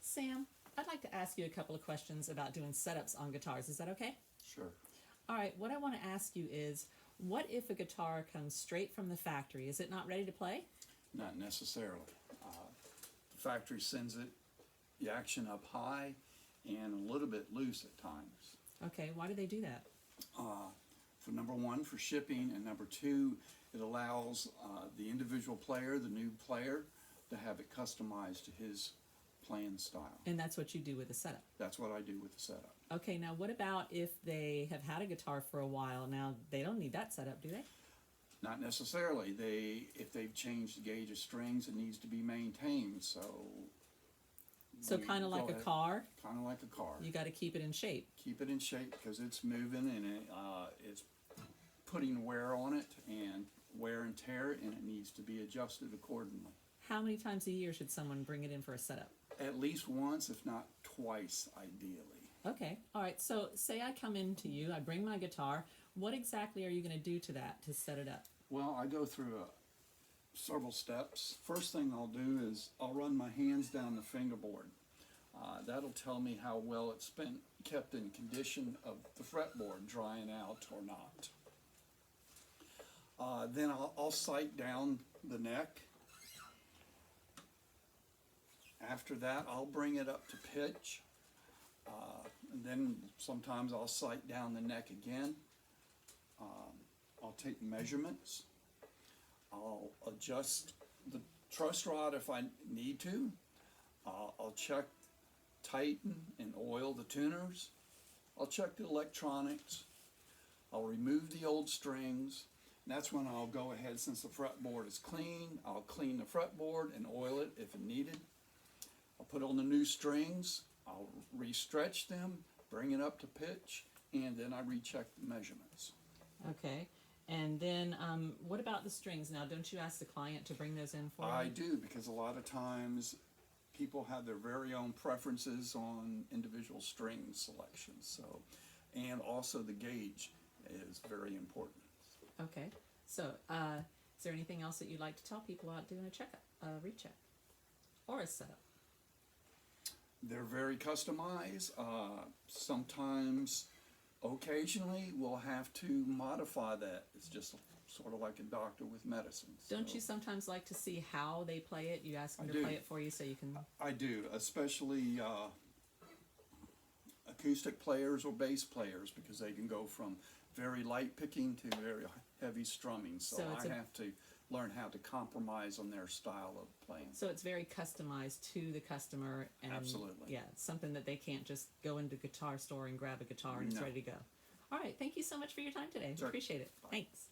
Sam, I'd like to ask you a couple of questions about doing setups on guitars. Is that okay? Sure. All right, what I want to ask you is, what if a guitar comes straight from the factory? Is it not ready to play? Not necessarily. The factory sends it, the action up high and a little bit loose at times. Okay, why do they do that? For number one, for shipping, and number two, it allows the individual player, the new player, to have it customized to his playing style. And that's what you do with a setup. That's what I do with the setup. Okay, now what about if they have had a guitar for a while? Now, they don't need that setup, do they? Not necessarily. If they've changed the gauge of strings, it needs to be maintained. So kind of like a car, Kind of like a car. you got to keep it in shape. Keep it in shape because it's moving and it's putting wear on it and wear and tear, and it needs to be adjusted accordingly. How many times a year should someone bring it in for a setup? At least once, if not twice, ideally. Okay, all right, so say I come in to you, I bring my guitar. What exactly are you going to do to that to set it up? Well, I go through several steps. First thing I'll do is I'll run my hands down the fingerboard. That'll tell me how well it's been kept in condition of the fretboard, drying out or not. Then I'll sight down the neck. After that, I'll bring it up to pitch. And then sometimes I'll sight down the neck again. I'll take measurements. I'll adjust the truss rod if I need to. I'll check, tighten, and oil the tuners. I'll check the electronics. I'll remove the old strings. And that's when I'll go ahead, since the fretboard is clean, I'll clean the fretboard and oil it if needed. I'll put on the new strings. I'll re-stretch them, bring it up to pitch, and then I recheck the measurements. Okay, and then what about the strings? Now, don't you ask the client to bring those in for you? I do, because a lot of times people have their very own preferences on individual string selections. So, and also the gauge is very important. Okay, so is there anything else that you'd like to tell people about doing a checkup, a recheck, or a setup? They're very customized. Sometimes, occasionally, we'll have to modify that. It's just sort of like a doctor with medicine. Don't you sometimes like to see how they play it? You ask them I to do. play it for you so you can... I do, especially acoustic players or bass players, because they can go from very light picking to very heavy strumming. So I have to learn how to compromise on their style of playing. So it's very customized to the customer, and Absolutely. yeah, it's something that they can't just go into the guitar store and grab a guitar and it's No. ready to go. All right, thank you so much for your time today. Sure. Appreciate it. Bye. Thanks.